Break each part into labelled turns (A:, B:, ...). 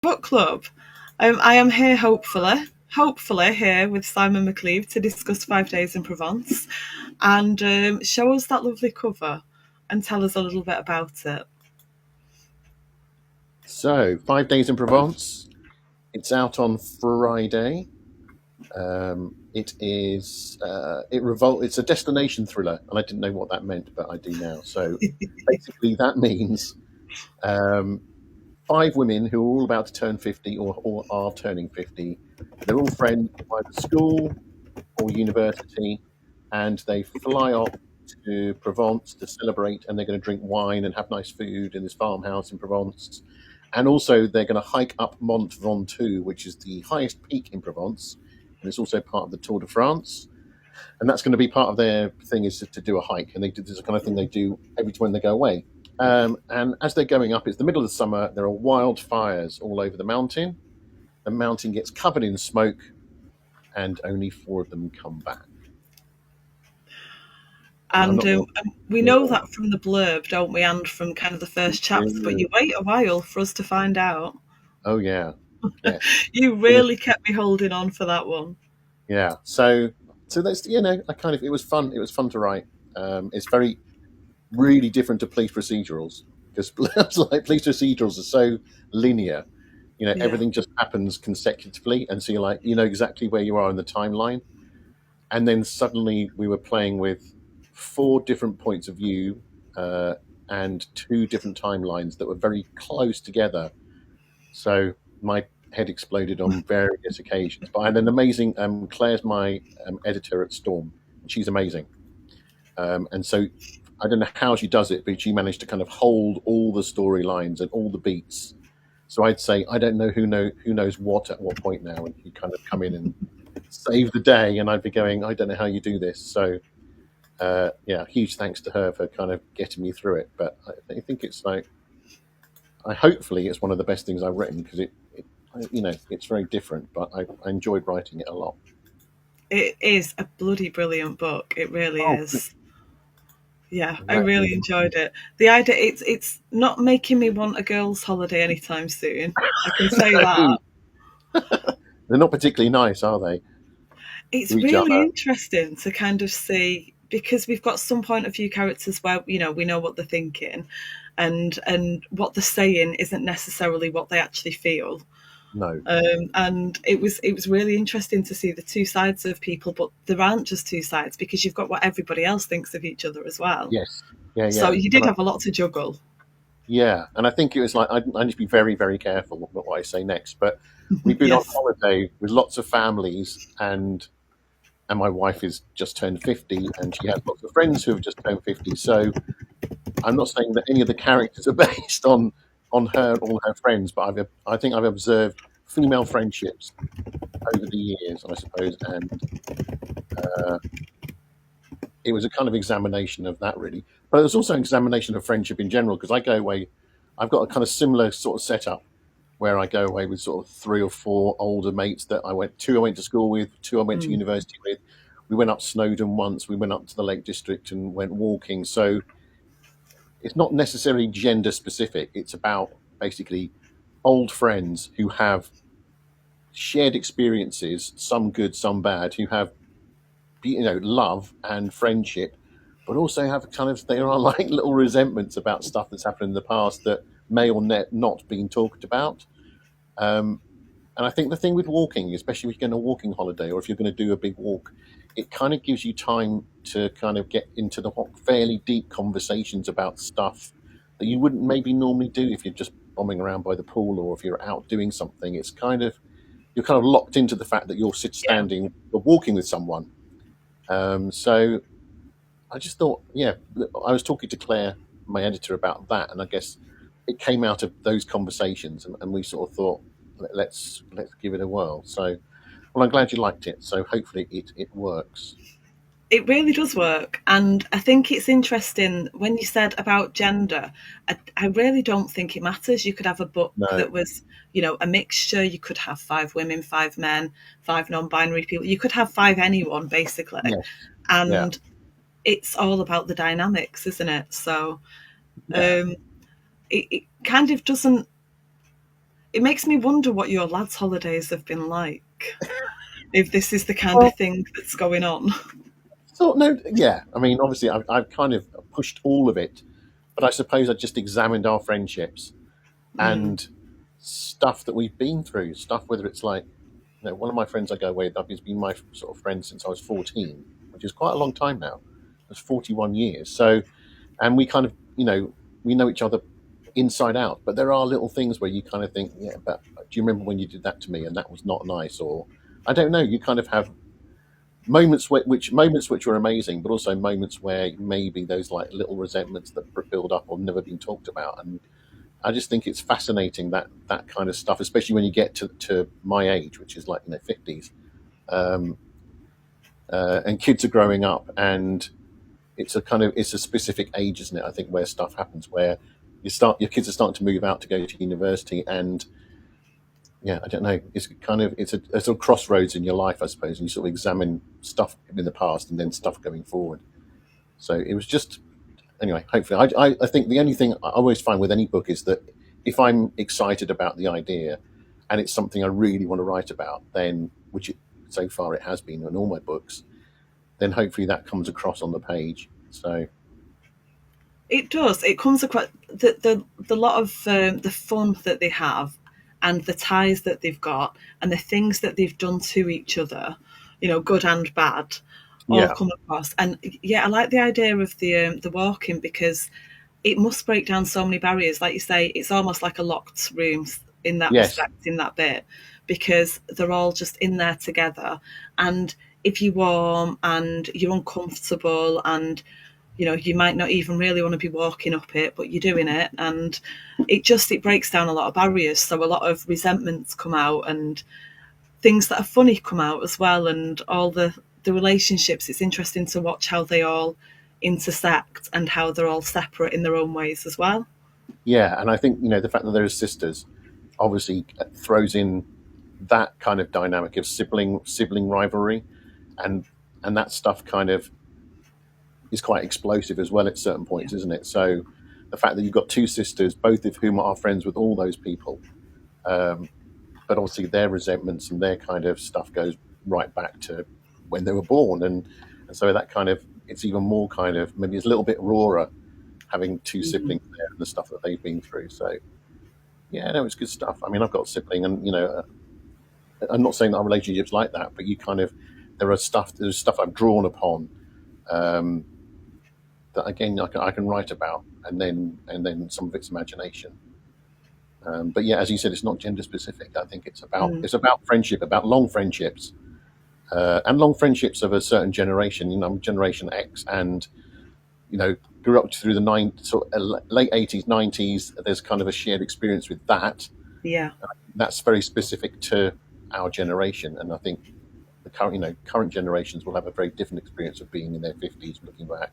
A: book club. I am here, hopefully here with Simon McCleave to discuss 5 Days in Provence and show us that lovely cover and tell us a little bit about it.
B: So, 5 Days in Provence. It's out on Friday. It is it's a destination thriller, and I didn't know what that meant, but I do now. So basically, that means 5 women who are all about to turn 50 or are turning 50. They're all friends from either school or university, and they fly off to Provence to celebrate, and they're going to drink wine and have nice food in this farmhouse in Provence. And also, they're going to hike up Mont Ventoux, which is the highest peak in Provence, and it's also part of the Tour de France. And that's going to be part of their thing, is to do a hike, and this is the kind of thing they do every time they go away. And as they're going up, it's the middle of the summer. There are wildfires all over the mountain. The mountain gets covered in smoke, and only 4 of them come back.
A: And we know that from the blurb, don't we? And from kind of the first chapter, but you wait a while for us to find out.
B: Oh, yeah. Yeah.
A: You really kept me holding on for that one.
B: Yeah. So that's, it was fun. It was fun to write. It's really different to police procedurals, because like police procedurals are so linear. Everything just happens consecutively, and so you're like, exactly where you are in the timeline. And then suddenly we were playing with 4 different points of view and 2 different timelines that were very close together. So my head exploded on various occasions. But I had an amazing Claire's my editor at Storm, and she's amazing. And so I don't know how she does it, but she managed to kind of hold all the storylines and all the beats. So I'd say, I don't know who knows what at what point now, and he'd kind of come in and save the day, and I'd be going, I don't know how you do this. So huge thanks to her for kind of getting me through it. But I think it's hopefully it's one of the best things I've written, because it's very different, but I enjoyed writing it a lot.
A: It is a bloody brilliant book. It really is. Yeah, I really enjoyed it. The idea, it's not making me want a girls' holiday anytime soon. I can say that.
B: They're not particularly nice, are they?
A: It's really interesting to kind of see, because we've got some point of view characters where we know what they're thinking, and what they're saying isn't necessarily what they actually feel.
B: No.
A: And it was really interesting to see the 2 sides of people, but there aren't just 2 sides, because you've got what everybody else thinks of each other as well.
B: Yes. Yeah.
A: So you did have a lot to juggle.
B: Yeah, and I think it was like, I need to be very, very careful about what I say next. But we've been on holiday with lots of families, and my wife has just turned 50, and she has lots of friends who have just turned 50. So I'm not saying that any of the characters are based on her and all her friends, but I think I've observed female friendships over the years, I suppose, and it was a kind of examination of that, really. But it was also an examination of friendship in general, because I go away, I've got a kind of similar sort of setup where I go away with sort of 3 or 4 older mates that I went to school with, 2 I went to university with. We went up Snowdon once, we went up to the Lake District and went walking. So it's not necessarily gender specific. It's about basically old friends who have shared experiences, some good, some bad, who have, love and friendship, but also have there are like little resentments about stuff that's happened in the past that may or not been talked about. And I think the thing with walking, especially if you're going on a walking holiday or if you're going to do a big walk, it kind of gives you time to kind of get into the fairly deep conversations about stuff that you wouldn't maybe normally do if you're just bombing around by the pool, or if you're out doing something. It's you're kind of locked into the fact that you're or walking with someone. So I just thought, I was talking to Claire, my editor, about that, and I guess it came out of those conversations, and we sort of thought, let's give it a whirl. So, well, I'm glad you liked it. So hopefully it works.
A: It really does work. And I think it's interesting when you said about gender. I really don't think it matters. You could have a book that was, a mixture. You could have 5 women, 5 men, 5 non-binary people. You could have 5 anyone, basically.
B: Yes.
A: And it's all about the dynamics, isn't it? So it kind of doesn't, it makes me wonder what your lads' holidays have been like. If this is the kind of
B: Well,
A: thing that's going on.
B: so no, yeah. I mean, obviously, I've kind of pushed all of it, but I suppose I just examined our friendships
A: Mm,
B: and stuff that we've been through. Stuff whether it's like, one of my friends I go with, he's been my sort of friend since I was 14, which is quite a long time now. It's 41 years. So, and we kind of, we know each other inside out. But there are little things where you kind of think, yeah, but do you remember when you did that to me and that was not nice? Or I don't know. You kind of have moments which were amazing, but also moments where maybe those like little resentments that build up or never been talked about. And I just think it's fascinating that kind of stuff, especially when you get to my age, which is like 50s, um, and kids are growing up, and it's a specific age, isn't it? I think where stuff happens, where your kids are starting to move out to go to university, and yeah, I don't know. It's a crossroads in your life, I suppose, and you sort of examine stuff in the past and then stuff going forward. So it was just anyway. Hopefully, I think the only thing I always find with any book is that if I'm excited about the idea and it's something I really want to write about, then so far it has been in all my books, then hopefully that comes across on the page. So
A: it does. It comes across the lot of the fun that they have, and the ties that they've got, and the things that they've done to each other, good and bad, all
B: yeah,
A: come across. And yeah, I like the idea of the walking, because it must break down so many barriers. Like you say, it's almost like a locked room in that
B: yes,
A: respect, in that bit, because they're all just in there together. And if you're warm and you're uncomfortable, and you might not even really want to be walking up it, but you're doing it, and it breaks down a lot of barriers. So a lot of resentments come out, and things that are funny come out as well, and all the relationships. It's interesting to watch how they all intersect and how they're all separate in their own ways as well.
B: yeah, and I think the fact that there are sisters obviously throws in that kind of dynamic of sibling rivalry, and that stuff kind of is quite explosive as well at certain
A: Yeah.
B: points, isn't it? So the fact that you've got two sisters, both of whom are friends with all those people, um, but obviously their resentments and their kind of stuff goes right back to when they were born, and so that kind of it's even more kind of maybe it's a little bit rawer having two
A: Mm.
B: siblings there and the stuff that they've been through. So yeah, no, it's good stuff. I mean, I've got a sibling, and I'm not saying that our relationship's like that, but you kind of there's stuff I've drawn upon. Um, that again I can write about, and then some of it's imagination. But yeah, as you said, it's not gender specific. I think
A: Mm.
B: it's about friendship, about long friendships, and long friendships of a certain generation. I'm Generation X, and grew up through the late '80s, '90s. There's kind of a shared experience with that.
A: Yeah.
B: That's very specific to our generation, and I think the current generations will have a very different experience of being in their 50s looking back.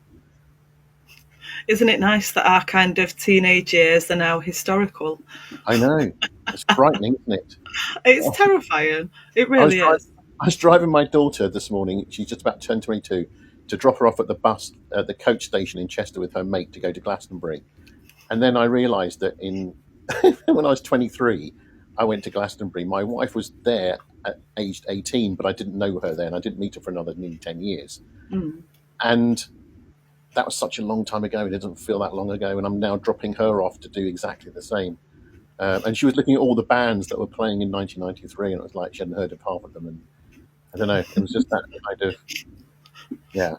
A: Isn't it nice that our kind of teenage years are now historical?
B: I know. It's frightening, isn't it?
A: It's terrifying. It
B: I was
A: really
B: driving.
A: is.
B: I was driving my daughter this morning. She's just about to turn 22, to drop her off at the coach station in Chester with her mate to go to Glastonbury. And then I realised that when I was 23, I went to Glastonbury. My wife was there at aged 18, but I didn't know her then. I didn't meet her for another nearly 10 years.
A: Mm.
B: And that was such a long time ago. It doesn't feel that long ago. And I'm now dropping her off to do exactly the same. And she was looking at all the bands that were playing in 1993, and it was like she hadn't heard of half of them. And I don't know. It was just that kind of, yeah.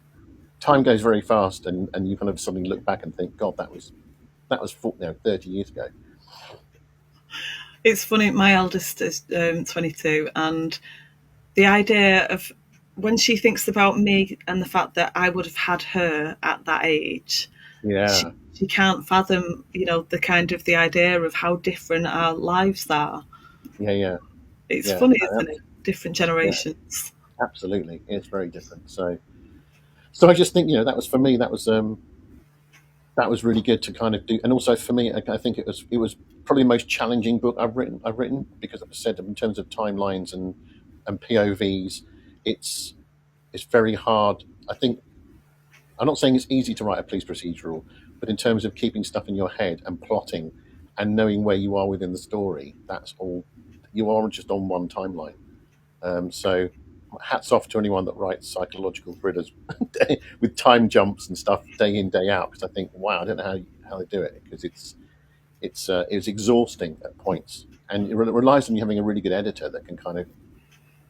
B: Time goes very fast, and you kind of suddenly look back and think, God, that was 30 years ago.
A: It's funny. My eldest is 22, and the idea of when she thinks about me and the fact that I would have had her at that age, she,
B: Yeah,
A: she can't fathom, the idea of how different our lives are.
B: yeah, yeah,
A: It's
B: yeah,
A: funny,
B: no,
A: isn't it? Different
B: yeah.
A: generations.
B: Absolutely, it's very different. So I just think that was for me. That was really good to kind of do, and also for me, I think it was probably the most challenging book I've written because, as I said, in terms of timelines and POVs, it's it's very hard. I think I'm not saying it's easy to write a police procedural, but in terms of keeping stuff in your head and plotting and knowing where you are within the story, that's all. You are just on one timeline. So hats off to anyone that writes psychological thrillers with time jumps and stuff day in day out. Because I think, wow, I don't know how they do it, because it's exhausting at points, and it relies on you having a really good editor that can kind of,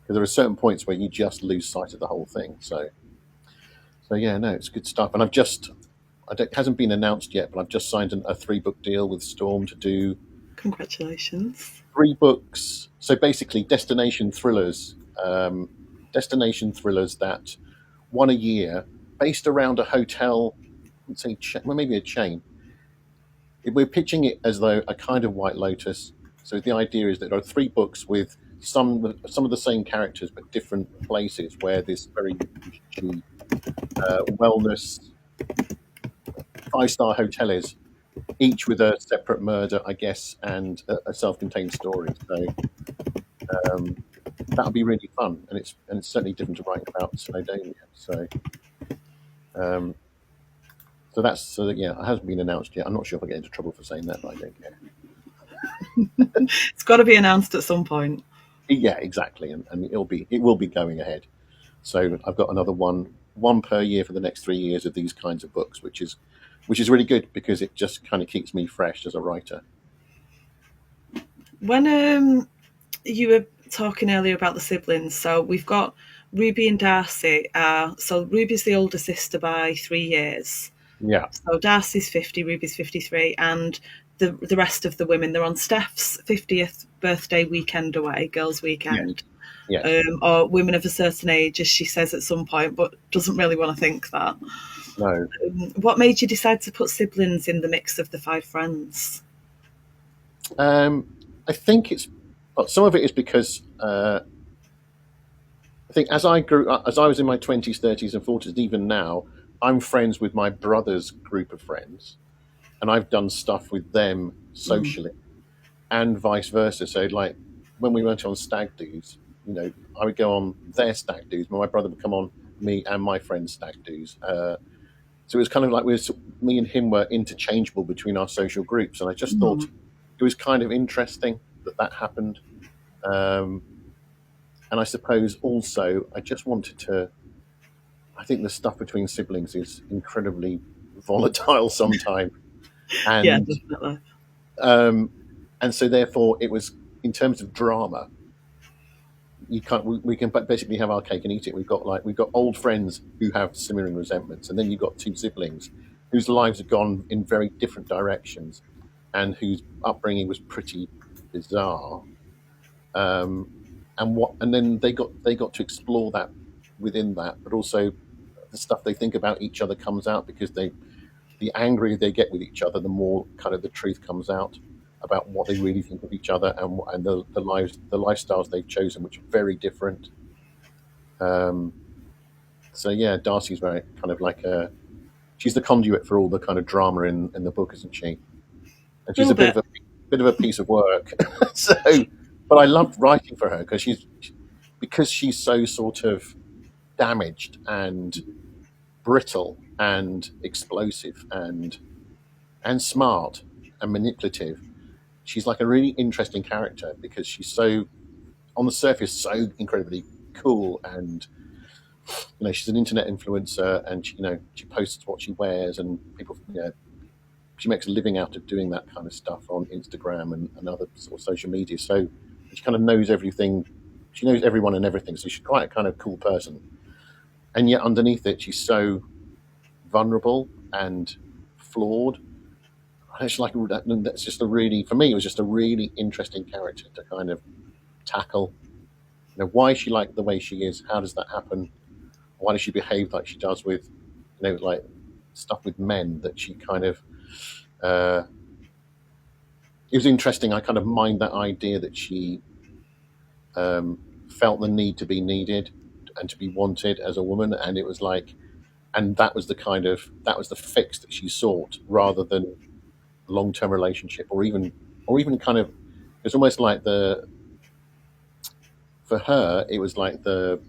B: because there are certain points where you just lose sight of the whole thing. So yeah, no, it's good stuff. And it hasn't been announced yet, but I've just signed a 3-book deal with Storm to do.
A: Congratulations.
B: 3 books. So basically, destination thrillers that, one a year, based around a hotel. Let's say, well, maybe a chain. We're pitching it as though a kind of White Lotus. So the idea is that there are 3 books with some of the same characters, but different places where this very wellness 5-star hotel is, each with a separate murder, I guess, and a self-contained story. So that'll be really fun, and it's certainly different to writing about Snowdonia. So yeah, it hasn't been announced yet. I'm not sure if I get into trouble for saying that, but I don't care.
A: It's got to be announced at some point.
B: Yeah, exactly, and it will be going ahead. So I've got another one per year for the next 3 years of these kinds of books, which is really good, because it just kind of keeps me fresh as a writer.
A: When you were talking earlier about the siblings, so we've got Ruby and Darcy. So Ruby's the older sister by 3 years.
B: Yeah.
A: So Darcy's 50, Ruby's 53, and the rest of the women, they're on Steph's 50th birthday weekend away, girls' weekend.
B: Yeah.
A: Or women of a certain age, as she says at some point, but doesn't really want to think that.
B: No.
A: What made you decide to put siblings in the mix of the 5 friends?
B: I think some of it is because I think as I grew up, as I was in my 20s, 30s, and 40s, even now, I'm friends with my brother's group of friends, and I've done stuff with them socially, and vice versa. So, like, when we went on stag do's, I would go on their stag do's, but my brother would come on me and my friend's stag do's. So it was kind of like me and him were interchangeable between our social groups, and I just thought it was kind of interesting that happened. And I suppose also I just wanted to. I think the stuff between siblings is incredibly volatile sometimes, and
A: yeah, definitely.
B: And so therefore it was, in terms of drama, we can basically have our cake and eat it. We've got old friends who have simmering resentments, and then you've got 2 siblings whose lives have gone in very different directions, and whose upbringing was pretty bizarre. And then they got to explore that within that, but also the stuff they think about each other comes out, because the angrier they get with each other, the more kind of the truth comes out about what they really think of each other, and the lifestyles they've chosen, which are very different. So yeah, Darcy's very kind of like she's the conduit for all the kind of drama in the book, isn't she? And she's a bit of a piece of work. So, but I loved writing for her because she's so sort of damaged and brittle and explosive and smart and manipulative. She's like a really interesting character, because she's so, on the surface, so incredibly cool, and she's an internet influencer, and she posts what she wears, and people, she makes a living out of doing that kind of stuff on Instagram and other sort of social media. So she kind of knows everything. She knows everyone and everything. So she's quite a kind of cool person. And yet underneath it, she's so vulnerable and flawed. It's like, that's just for me, it was just a really interesting character to kind of tackle. Why is she like the way she is? How does that happen? Why does she behave like she does with, like stuff with men that she kind of, it was interesting. I kind of mined that idea that she felt the need to be needed and to be wanted as a woman. And it was like, and that was the fix that she sought, rather than a long-term relationship, or even kind of, it's almost like for her, it was like the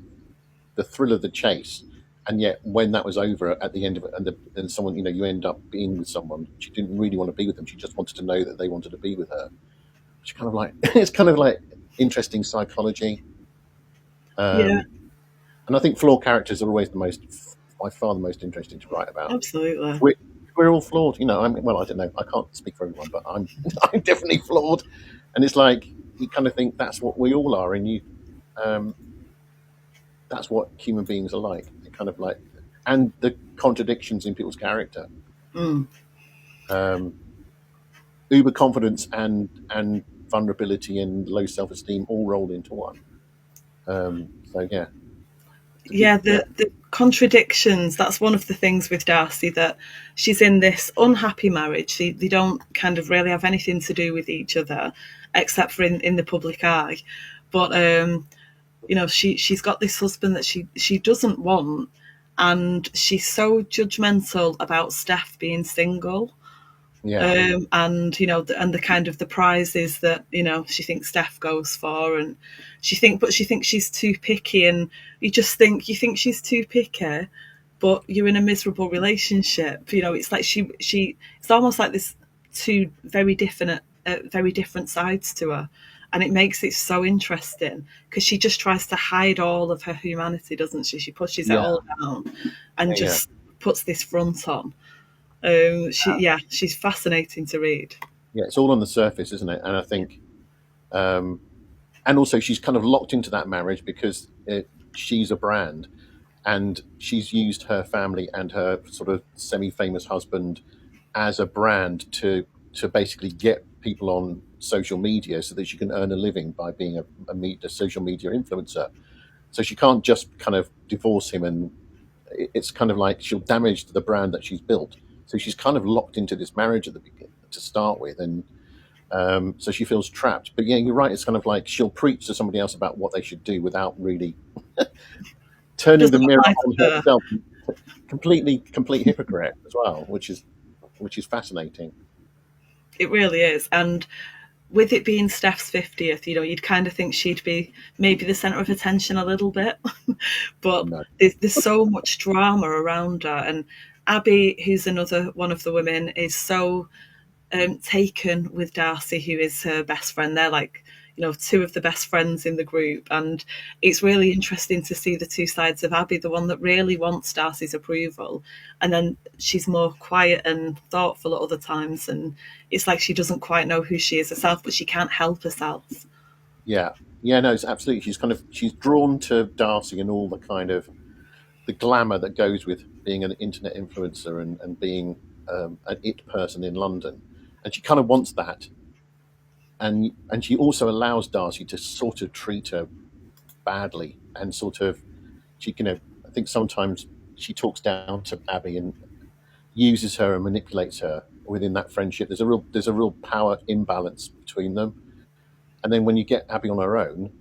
B: thrill of the chase. And yet, when that was over at the end of it, and someone, you end up being with someone, she didn't really want to be with them. She just wanted to know that they wanted to be with her. Which kind of like it's kind of like interesting psychology.
A: Yeah,
B: And I think flawed characters are always by far the most interesting to write about.
A: absolutely.
B: We're all flawed, I mean, well, I don't know. I can't speak for everyone, but I'm I'm definitely flawed. And it's like you kind of think that's what we all are, and um, that's what human beings are like. They're kind of like, and the contradictions in people's character,
A: Mm.
B: um, uber confidence and vulnerability and low self esteem all rolled into one. So yeah,
A: Yeah,
B: yeah,
A: the contradictions, that's one of the things with Darcy, that she's in this unhappy marriage. They don't kind of really have anything to do with each other except for in the public eye. But she's got this husband that she doesn't want, and she's so judgmental about Steph being single.
B: yeah,
A: And and the kind of the prizes that she thinks Steph goes for, and but she thinks she's too picky, and you think she's too picky, but you're in a miserable relationship. It's like it's almost like this two very different sides to her, and it makes it so interesting because she just tries to hide all of her humanity, doesn't she? She pushes it
B: yeah,
A: all down and
B: yeah.
A: just puts this front on. She's fascinating to read.
B: Yeah, it's all on the surface, isn't it? And I think, um, and also she's kind of locked into that marriage because she's a brand, and she's used her family and her sort of semi-famous husband as a brand to basically get people on social media so that she can earn a living by being a social media influencer. So she can't just kind of divorce him, and it's kind of like she'll damage the brand that she's built. So she's kind of locked into this marriage at the beginning to start with, and so she feels trapped. But yeah, you're right. It's kind of like she'll preach to somebody else about what they should do without really turning the
A: Doesn't
B: mirror
A: apply
B: on
A: to her.
B: herself. Complete hypocrite as well, which is fascinating.
A: It really is. And with it being Steph's 50th, you'd kind of think she'd be maybe the centre of attention a little bit. But
B: No,
A: there's so much drama around her. And Abby, who's another one of the women, is so taken with Darcy, who is her best friend. They're like, two of the best friends in the group. And it's really interesting to see the two sides of Abby, the one that really wants Darcy's approval. And then she's more quiet and thoughtful at other times. And it's like she doesn't quite know who she is herself, but she can't help herself.
B: yeah, yeah, no, it's absolutely. She's drawn to Darcy and all the kind of the glamour that goes with being an internet influencer and being an it person in London, and she kind of wants that, and she also allows Darcy to sort of treat her badly, and sort of I think sometimes she talks down to Abby and uses her and manipulates her within that friendship. There's a real power imbalance between them, and then when you get Abby on her own,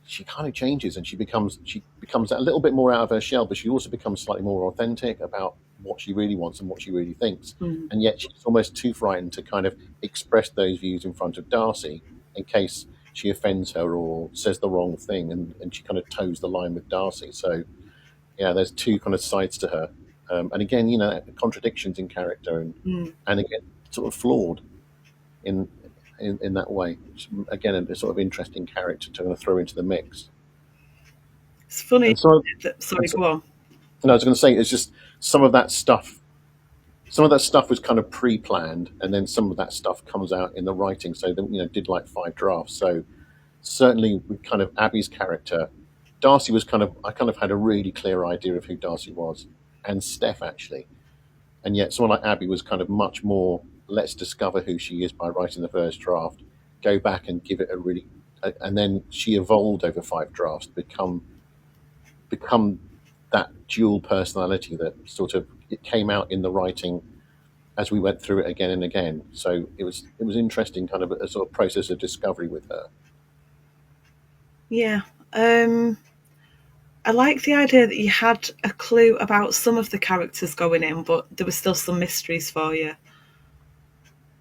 B: she kind of changes, and she becomes a little bit more out of her shell, but she also becomes slightly more authentic about what she really wants and what she really thinks.
A: Mm.
B: And yet she's almost too frightened to kind of express those views in front of Darcy in case she offends her or says the wrong thing, and she kind of toes the line with Darcy. So yeah, there's two kind of sides to her, and again, contradictions in character,
A: Mm.
B: and again, sort of flawed in in that way. Which, again, a sort of interesting character to kind of throw into the mix.
A: It's funny.
B: And so,
A: Sorry, go on.
B: and I was going to say, it's just some of that stuff. Some of that stuff was kind of pre-planned, and then some of that stuff comes out in the writing. So, did like 5 drafts. So, certainly, with kind of Abby's character, Darcy was I kind of had a really clear idea of who Darcy was, and Steph actually, and yet someone like Abby was kind of much more. Let's discover who she is by writing the first draft. Go back and give it and then she evolved over 5 drafts, become that dual personality that sort of it came out in the writing as we went through it again and again. So it was interesting, kind of a sort of process of discovery with her.
A: Yeah. I like the idea that you had a clue about some of the characters going in, but there were still some mysteries for you.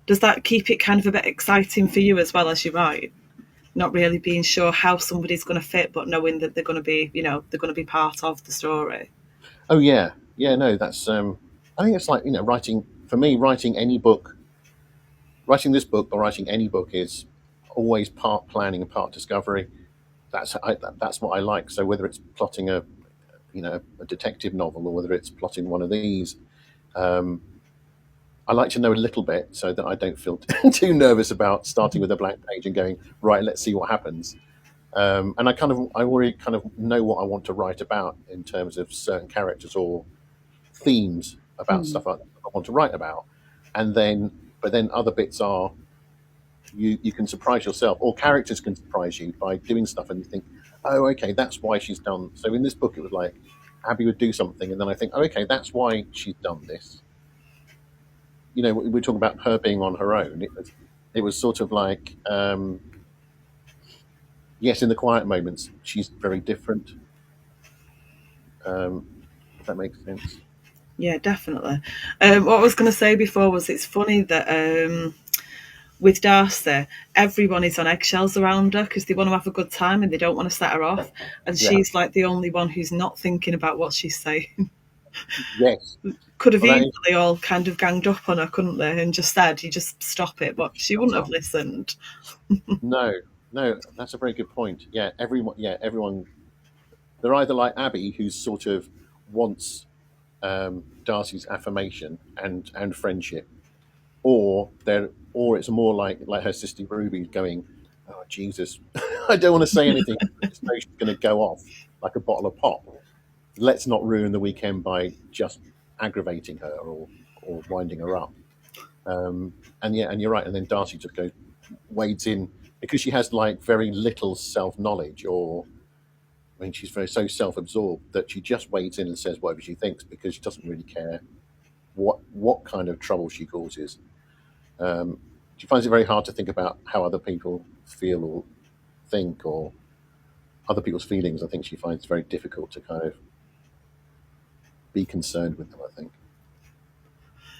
A: Does that keep it kind of a bit exciting for you as well as you write? Not really being sure how somebody's going to fit, but knowing that they're going to be, they're going to be part of the story.
B: Oh yeah, yeah. No, that's. I think it's like writing for me. Writing any book, writing this book or writing any book is always part planning and part discovery. That's what I like. So whether it's plotting a detective novel or whether it's plotting one of these, um, I like to know a little bit so that I don't feel too nervous about starting with a blank page and going right. Let's see what happens. And I already kind of know what I want to write about in terms of certain characters or themes about
A: Mm.
B: stuff I want to write about, and then but then other bits are you can surprise yourself, or characters can surprise you by doing stuff, and you think, oh, okay, that's why she's done. So in this book, it was like Abby would do something, and then I think, oh, okay, that's why she's done this. We're talking about her being on her own. It was sort of like, yes, in the quiet moments, she's very different. If that makes sense.
A: Yeah, definitely. What I was going to say before was it's funny that with Darcy, everyone is on eggshells around her because they want to have a good time and they don't want to set her off. And
B: Yeah.
A: she's like the only one who's not thinking about what she's saying.
B: Yes.
A: Could have
B: Well, that is
A: easily all kind of ganged up on her, couldn't they? And just said, you just stop it. But she wouldn't have listened.
B: no, no. That's a very good point. Yeah, everyone. Yeah, everyone. They're either like Abby, who sort of wants Darcy's affirmation and friendship, or it's more like her sister Ruby going, "Oh Jesus, I don't want to say anything. I just know she's going to go off like a bottle of pop. Let's not ruin the weekend by just aggravating her or winding her up." And yeah, and you're right. And then Darcy just goes wades in because she has like very little self knowledge, or I mean, she's so self absorbed that she just wades in and says whatever she thinks because she doesn't really care what kind of trouble she causes. She finds it very hard to think about how other people feel or think, or other people's feelings. I think she finds it very difficult to kind of be concerned with them, I think.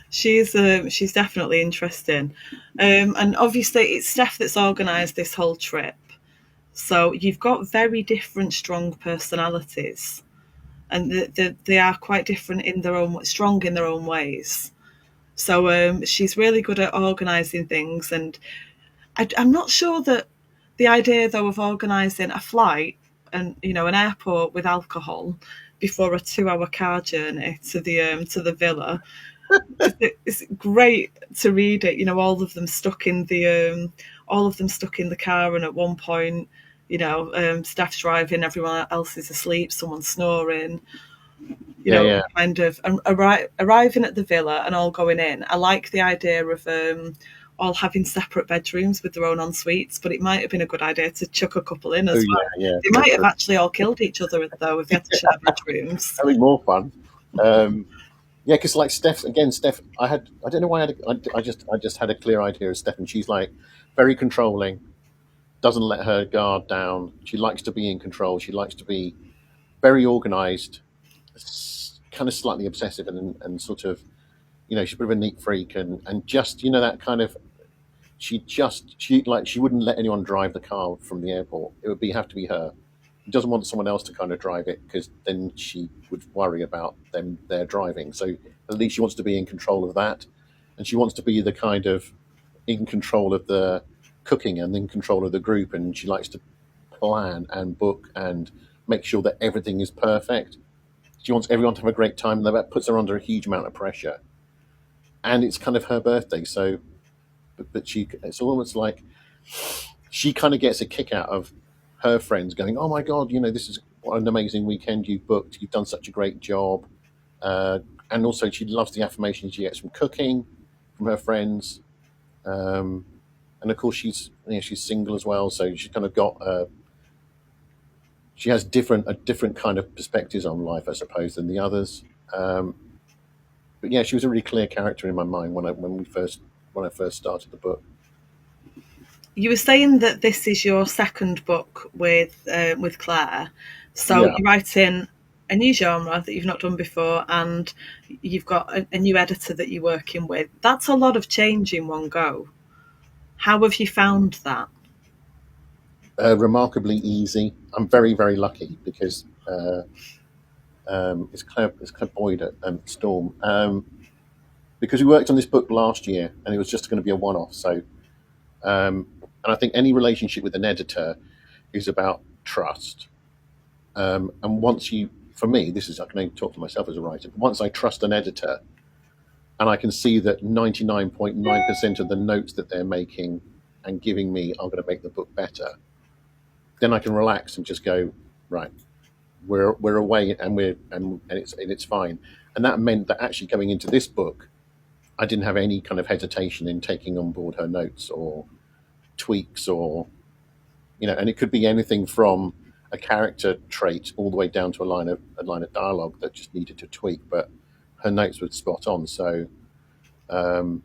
A: She's definitely interesting. And obviously, it's Steph that's organised this whole trip. So you've got very different, strong personalities, and they are quite different in their own, strong in their own ways. So she's really good at organising things, and I'm not sure that the idea though of organising a flight and an airport with alcohol before a 2-hour car journey to the villa. It's great to read it. All of them stuck in the car, and at one point, Steph's driving, everyone else is asleep, someone's snoring.
B: Yeah.
A: Kind of arriving at the villa and all going in. I like the idea of all having separate bedrooms with their own ensuites, but it might have been a good idea to chuck a couple in as well.
B: Yeah.
A: They might have actually all killed each other though if they had to share bedrooms.
B: Having more fun. Yeah, because like Steph, I don't know why I just had a clear idea of Steph, and she's like very controlling, doesn't let her guard down. She likes to be in control. She likes to be very organized, kind of slightly obsessive, and sort of, she's a bit of a neat freak, and just that kind of. She wouldn't let anyone drive the car from the airport. It would have to be her. She doesn't want someone else to kind of drive it because then she would worry about their driving. So at least she wants to be in control of that, and she wants to be the kind of in control of the cooking and in control of the group. And she likes to plan and book and make sure that everything is perfect. She wants everyone to have a great time, and that puts her under a huge amount of pressure. And it's kind of her birthday, so but it's almost like she kind of gets a kick out of her friends going, "Oh my God, this is what an amazing weekend you've booked. You've done such a great job." And also, she loves the affirmation she gets from cooking, from her friends. And of course, she's single as well, so she's kind of got she has a different kind of perspectives on life, I suppose, than the others. But yeah, she was a really clear character in my mind when I first started the book.
A: You were saying that this is your second book with Claire, so
B: Yeah.
A: you're writing a new genre that you've not done before, and you've got a new editor that you're working with. That's a lot of change in one go. How have you found that?
B: Remarkably easy. I'm very, very lucky because It's Claire Boyd at Storm, because we worked on this book last year, and it was just going to be a one-off. So, and I think any relationship with an editor is about trust. And once you, for me, this is, I can only talk to myself as a writer. But once I trust an editor, and I can see that 99.9% of the notes that they're making and giving me are going to make the book better, then I can relax and just go, right, we're away, and it's fine. And that meant that actually going into this book, I didn't have any kind of hesitation in taking on board her notes or tweaks, or and it could be anything from a character trait all the way down to a line of dialogue that just needed to tweak, but her notes were spot on. So, and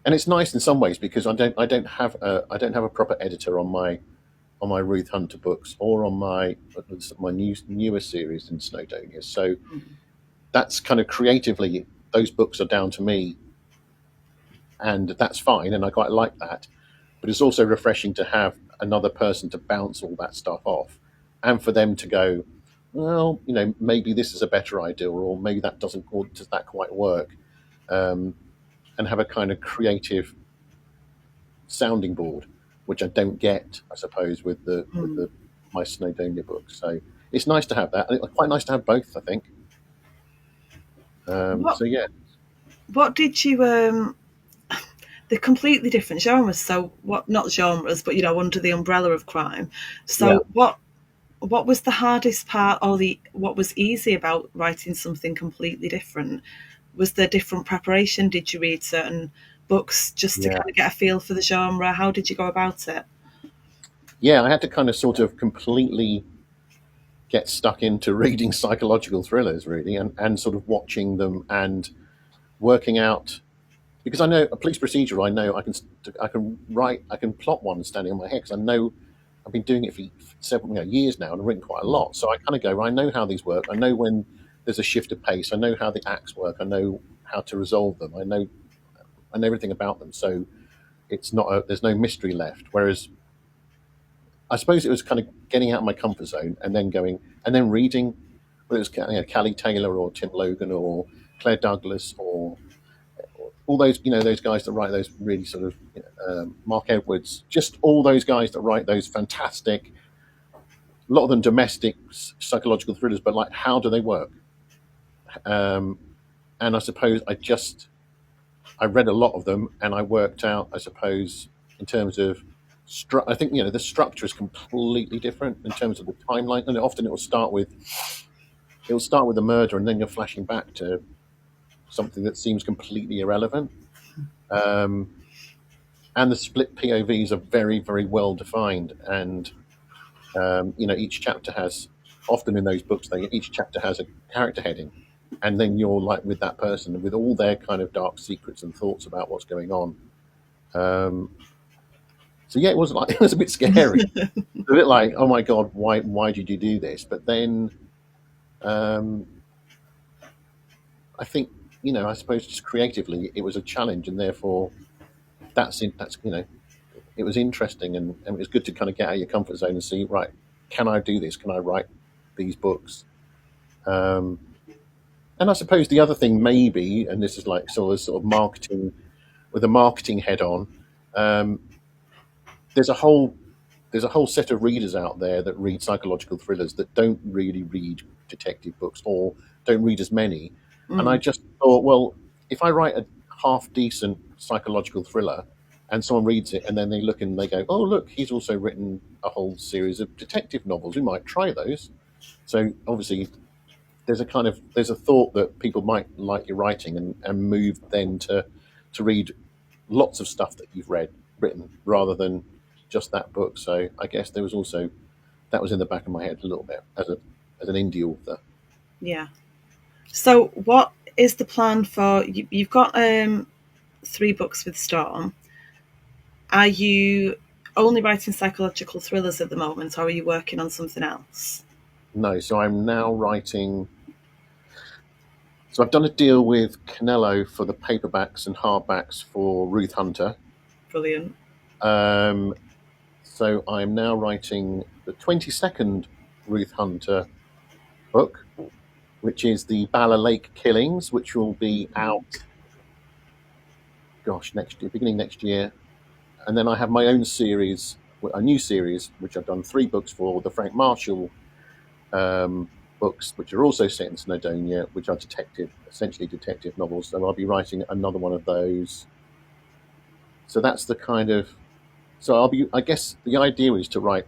B: it's nice in some ways because I don't have a proper editor on my Ruth Hunter books or on my newer series in Snowdonia. So that's kind of creatively, those books are down to me, and that's fine, and I quite like that. But it's also refreshing to have another person to bounce all that stuff off, and for them to go, well, maybe this is a better idea, or maybe that doesn't, or does that quite work, and have a kind of creative sounding board, which I don't get, I suppose, with my Snowdonia books. So it's nice to have that. It's quite nice to have both, I think. So yeah.
A: What did you they're completely different genres. So what, not genres, but under the umbrella of crime. So what was the hardest part, or what was easy about writing something completely different? Was there different preparation? Did you read certain books just to kind of get a feel for the genre? How did you go about it?
B: Yeah, I had to kind of sort of completely get stuck into reading psychological thrillers, really, and sort of watching them and working out, because I know a police procedural. I know I can plot one standing on my head, because I know I've been doing it for several years now, and I've written quite a lot. So I kind of go, I know how these work. I know when there's a shift of pace. I know how the acts work. I know how to resolve them. I know everything about them. So it's not there's no mystery left. Whereas I suppose it was kind of getting out of my comfort zone and then going and then reading, whether it was Callie Taylor or Tim Logan or Claire Douglas or all those those guys that write those really sort of Mark Edwards, just all those guys that write those fantastic, a lot of them domestic psychological thrillers, but like, how do they work? And I suppose I read a lot of them, and I worked out, I suppose, in terms of I think the structure is completely different in terms of the timeline, and often it will start with a murder, and then you're flashing back to something that seems completely irrelevant. And the split POVs are very, very well defined, and each chapter has, often in those books, each chapter has a character heading, and then you're like with that person with all their kind of dark secrets and thoughts about what's going on. So yeah, it was a bit scary, a bit like, oh my god, why did you do this? But then, I think I suppose just creatively it was a challenge, and therefore it was interesting, and it was good to kind of get out of your comfort zone and see, right, can I do this? Can I write these books? And I suppose the other thing maybe, and this is like sort of marketing, with a marketing head on, there's a whole set of readers out there that read psychological thrillers that don't really read detective books, or don't read as many. And I just thought, well, if I write a half decent psychological thriller and someone reads it and then they look and they go, oh, look, he's also written a whole series of detective novels, we might try those. So obviously there's a thought that people might like your writing, and move then to read lots of stuff that you've written, rather than just that book. So I guess there was also, that was in the back of my head a little bit as an indie author.
A: Yeah. So what is the plan for you've got 3 books with Storm. Are you only writing psychological thrillers at the moment, or are you working on something else?
B: No, so I'm now writing. So I've done a deal with Canelo for the paperbacks and hardbacks for Ruth Hunter.
A: Brilliant.
B: So I'm now writing the 22nd Ruth Hunter book, which is the Bala Lake Killings, which will be out, next year, beginning next year. And then I have my own series, a new series, which I've done 3 books for, the Frank Marshall books, which are also set in Snowdonia, which are essentially detective novels. So I'll be writing another one of those. So that's the kind of, I guess the idea is to write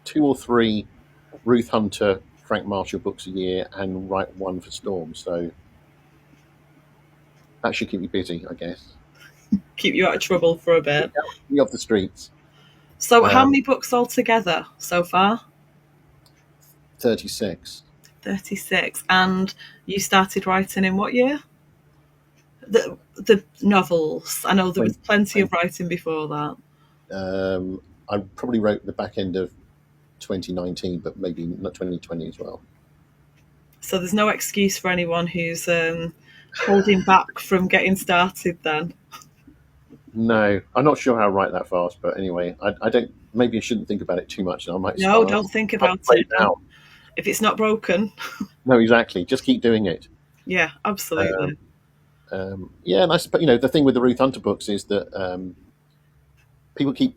B: 2 or 3 Ruth Hunter, Frank Marshall books a year and write 1 for Storm. So that should keep me busy, I guess.
A: Keep you out of trouble for a bit.
B: Keep me off the streets.
A: So how many books altogether so far?
B: 36.
A: 36. And you started writing in what year? The novels. I know there was plenty of writing before that.
B: I probably wrote the back end of 2019, but maybe not 2020 as well.
A: So there's no excuse for anyone who's holding back from getting started then?
B: No, I'm not sure how to write that fast, but anyway, I don't. Maybe I shouldn't think about it too much. And I might.
A: No, don't think about it. If it's not broken.
B: No, exactly. Just keep doing it.
A: Yeah, absolutely.
B: Yeah, and I suppose the thing with the Ruth Hunter books is that people keep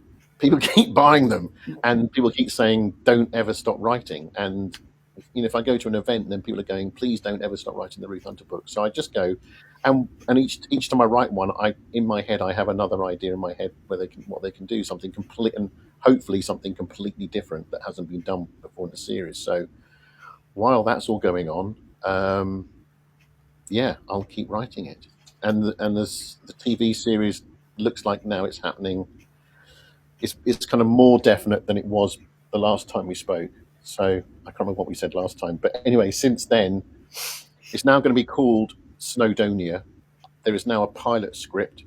B: buying them, and people keep saying, "Don't ever stop writing." And if I go to an event, then people are going, "Please don't ever stop writing the Ruth Hunter books." So I just go, and each time I write one, in my head I have another idea in my head what they can do, something complete, and hopefully something completely different that hasn't been done before in the series. So while that's all going on, yeah, I'll keep writing it. And the TV series looks like now it's happening. It's kind of more definite than it was the last time we spoke. So I can't remember what we said last time. But anyway, since then, it's now going to be called Snowdonia. There is now a pilot script.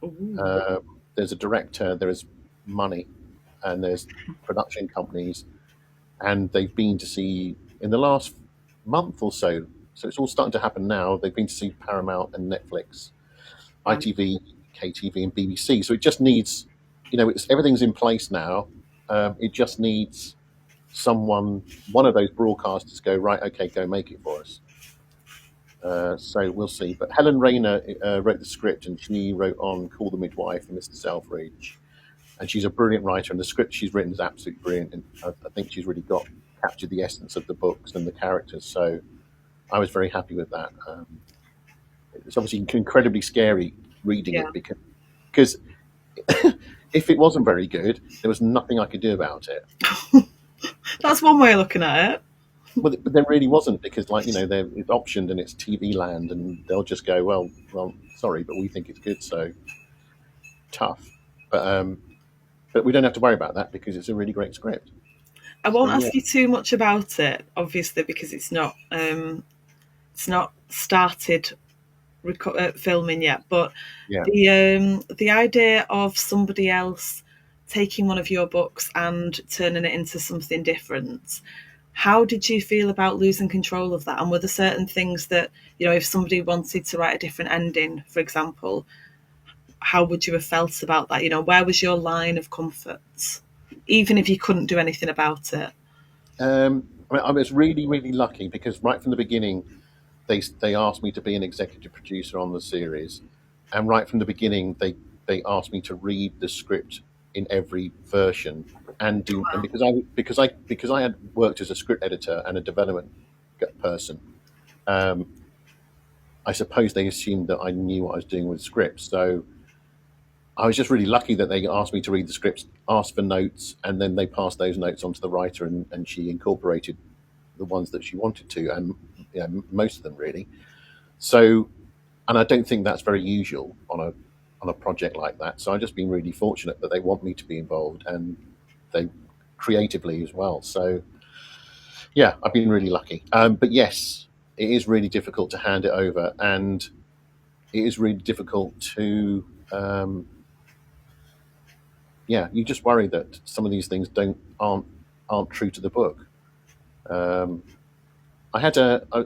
B: There's a director, there is money, and there's production companies. And they've been to see, in the last month or so it's all starting to happen now, they've been to see Paramount and Netflix, ITV, KTV, and BBC. So it just needs, everything's in place now. It just needs one of those broadcasters go, right, okay, go make it for us. So we'll see. But Helen Rayner wrote the script, and she wrote on Call the Midwife and Mr. Selfridge. And she's a brilliant writer, and the script she's written is absolutely brilliant. And I think she's really captured the essence of the books and the characters. So I was very happy with that. It's obviously incredibly scary reading it because if it wasn't very good, there was nothing I could do about it.
A: That's one way of looking at it.
B: But there really wasn't, because it's optioned and it's TV land, and they'll just go, well, sorry, but we think it's good, so tough. But we don't have to worry about that because it's a really great script.
A: I won't ask you too much about it, obviously, because it's not started filming yet. But the idea of somebody else taking one of your books and turning it into something different, how did you feel about losing control of that? And were there certain things that, if somebody wanted to write a different ending, for example, how would you have felt about that? Where was your line of comfort, even if you couldn't do anything about it?
B: I was really, really lucky because right from the beginning, they asked me to be an executive producer on the series, and right from the beginning, they asked me to read the script in every version and do. Wow. And because I had worked as a script editor and a development person, I suppose they assumed that I knew what I was doing with scripts. So I was just really lucky that they asked me to read the scripts, asked for notes, and then they passed those notes on to the writer, and she incorporated the ones that she wanted to, and most of them really. So, and I don't think that's very usual on a project like that. So I've just been really fortunate that they want me to be involved, and they creatively as well. So yeah, I've been really lucky. But yes, it is really difficult to hand it over, and it is really difficult to. You just worry that some of these things aren't true to the book. I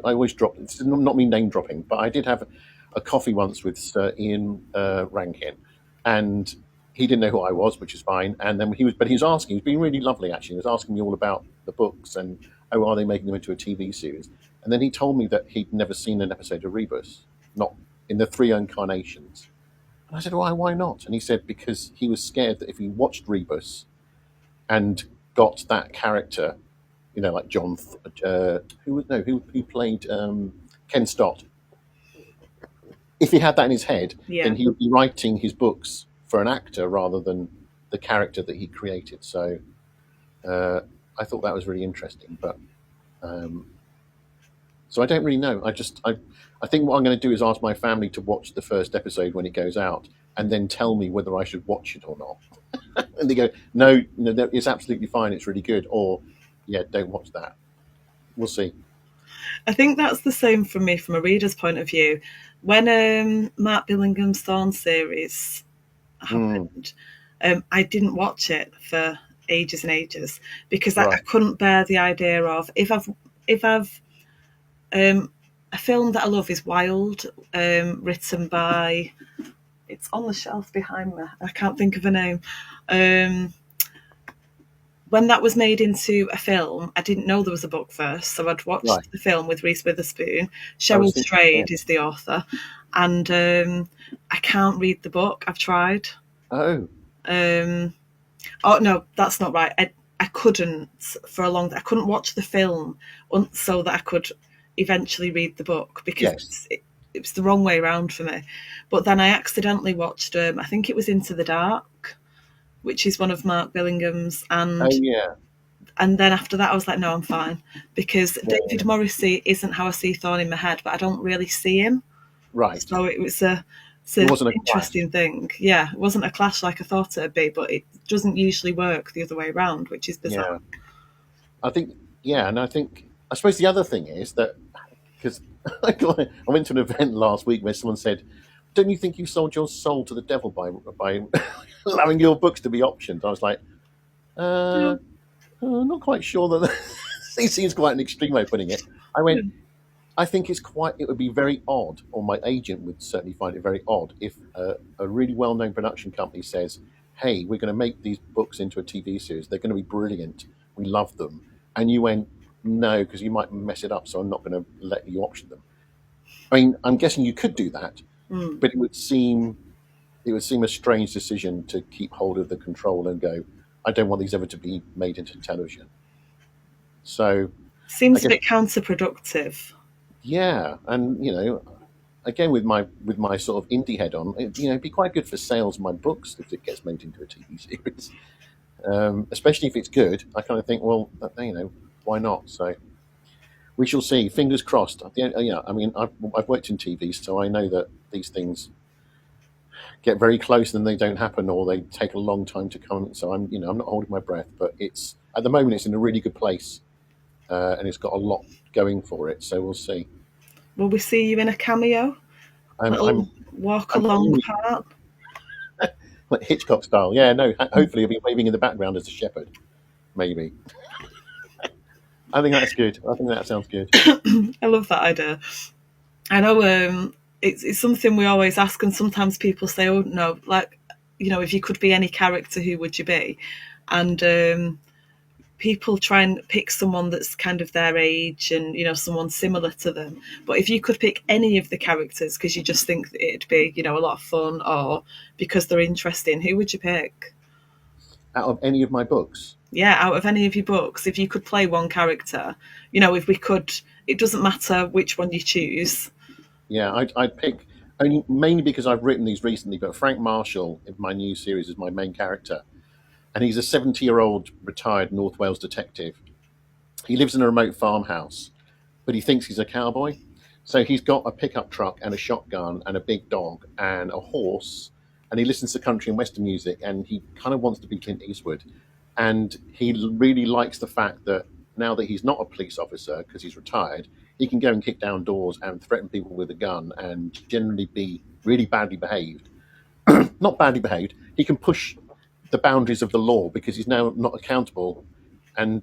B: always drop. It's not me name dropping, but I did have a coffee once with Sir Ian Rankin, and he didn't know who I was, which is fine. And then he was being really lovely actually. He was asking me all about the books and are they making them into a TV series? And then he told me that he'd never seen an episode of Rebus, not in the three incarnations. And I said, why not? And he said, because he was scared that if he watched Rebus and got that character, like John, who played Ken Stott. If he had that in his head, then he would be writing his books for an actor rather than the character that he created. So I thought that was really interesting. But so I don't really know. I think what I'm going to do is ask my family to watch the first episode when it goes out, and then tell me whether I should watch it or not. And they go, no, it's absolutely fine. It's really good. Or, yeah, don't watch that. We'll see.
A: I think that's the same for me from a reader's point of view. When Mark Billingham's Thorn series happened, I didn't watch it for ages and ages because I couldn't bear the idea of if I've a film that I love is Wild, written by, it's on the shelf behind me, I can't think of a name. When that was made into a film, I didn't know there was a book first, so I'd watched the film with Reese Witherspoon. Cheryl Strayed is the author, and I can't read the book. I've tried.
B: Oh
A: no, that's not right. I couldn't for a long time. I couldn't watch the film so that I could eventually read the book because it was the wrong way around for me. But then I accidentally watched, I think it was Into the Dark, which is one of Mark Billingham's, and and then after that I was like, no, I'm fine, because David Morrissey isn't how I see Thorn in my head, but I don't really see him.
B: Right.
A: So it was an interesting thing. Yeah, it wasn't a clash like I thought it'd be, but it doesn't usually work the other way around, which is bizarre.
B: I suppose the other thing is that, because I went to an event last week where someone said, don't you think you sold your soul to the devil by allowing your books to be optioned? I was like, not quite sure that it seems quite an extreme way of putting it. I went, I think it would be very odd, or my agent would certainly find it very odd, if a really well-known production company says, hey, we're going to make these books into a TV series. They're going to be brilliant. We love them. And you went, no, because you might mess it up, so I'm not going to let you option them. I mean, I'm guessing you could do that, but it would seem a strange decision to keep hold of the control and go, I don't want these ever to be made into television. So
A: seems a bit counterproductive.
B: Yeah, and again with my sort of indie head on, it'd be quite good for sales of my books if it gets made into a TV series. Especially if it's good. I kind of think, well, why not? So we shall see. Fingers crossed. I mean, I've worked in TV, so I know that these things get very close and they don't happen, or they take a long time to come. So I'm not holding my breath, but at the moment it's in a really good place, and it's got a lot going for it. So we'll see.
A: Will we see you in a cameo? Walk along part?
B: Like Hitchcock style. Yeah, no, hopefully he'll be waving in the background as a shepherd. Maybe. I think that's good. I think that sounds good.
A: I love that idea. I know it's something we always ask, and sometimes people say, oh, no, like, if you could be any character, who would you be? And people try and pick someone that's kind of their age and, someone similar to them. But if you could pick any of the characters because you just think that it'd be, a lot of fun, or because they're interesting, who would you pick?
B: Out of any of my books?
A: Yeah, out of any of your books. If you could play one character, if we could, it doesn't matter which one you choose.
B: Yeah, I'd pick, mainly because I've written these recently, but Frank Marshall in my new series is my main character. And he's a 70-year-old retired North Wales detective. He lives in a remote farmhouse, but he thinks he's a cowboy. So he's got a pickup truck and a shotgun and a big dog and a horse, and he listens to country and western music, and he kind of wants to be Clint Eastwood. And he really likes the fact that now that he's not a police officer because he's retired, he can go and kick down doors and threaten people with a gun and generally be really badly behaved. Not badly behaved. He can push the boundaries of the law because he's now not accountable. And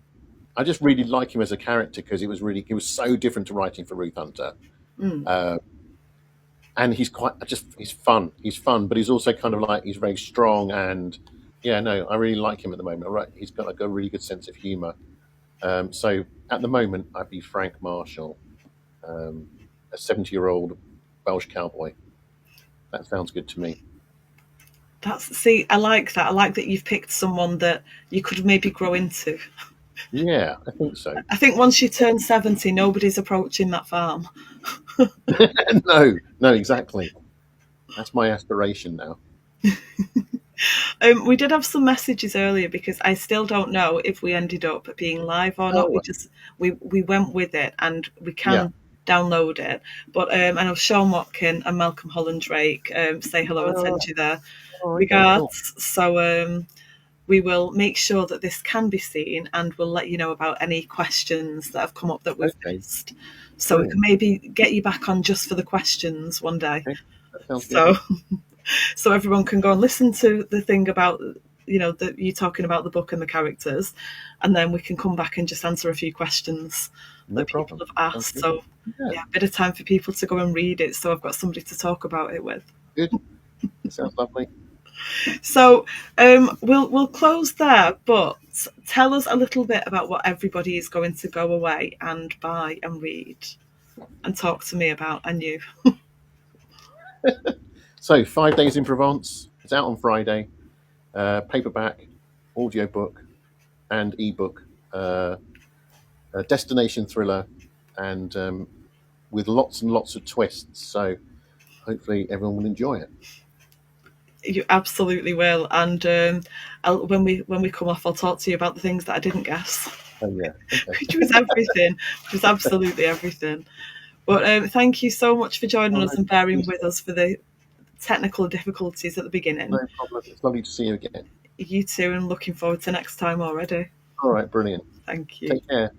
B: I just really like him as a character because he was so different to writing for Ruth Hunter. And he's fun. He's fun, but he's also kind of like, he's very strong. And I really like him at the moment. Right. He's got a really good sense of humor. So at the moment I'd be Frank Marshall. a 70-year-old Welsh cowboy. That sounds good to me.
A: I like that. I like that you've picked someone that you could maybe grow into.
B: Yeah, I think so.
A: I think once you turn 70, nobody's approaching that farm.
B: No, exactly. That's my aspiration now.
A: We did have some messages earlier because I still don't know if we ended up being live or not. We went with it, and we can download it. But I know Sean Watkin and Malcolm Holland Drake say hello and send you their regards. Cool. So we will make sure that this can be seen, and we'll let you know about any questions that have come up that we've missed. So we can maybe get you back on just for the questions one day.
B: Okay. That sounds good.
A: So everyone can go and listen to the thing about, you talking about the book and the characters, and then we can come back and just answer a few questions that people have asked. So a bit of time for people to go and read it, so I've got somebody to talk about it with.
B: Good. Sounds lovely.
A: So we'll close there, but tell us a little bit about what everybody is going to go away and buy and read and talk to me about, and you.
B: So 5 Days in Provence. It's out on Friday. Paperback, audiobook, and ebook. A destination thriller, and with lots and lots of twists. So hopefully everyone will enjoy it.
A: You absolutely will, and when we come off, I'll talk to you about the things that I didn't guess.
B: Oh yeah, okay.
A: Which was everything. Which was absolutely everything. But thank you so much for joining us and bearing with us for the technical difficulties at the beginning.
B: No problem. It's lovely to see you again.
A: You too, and looking forward to next time already.
B: All right, brilliant.
A: Thank you.
B: Take care.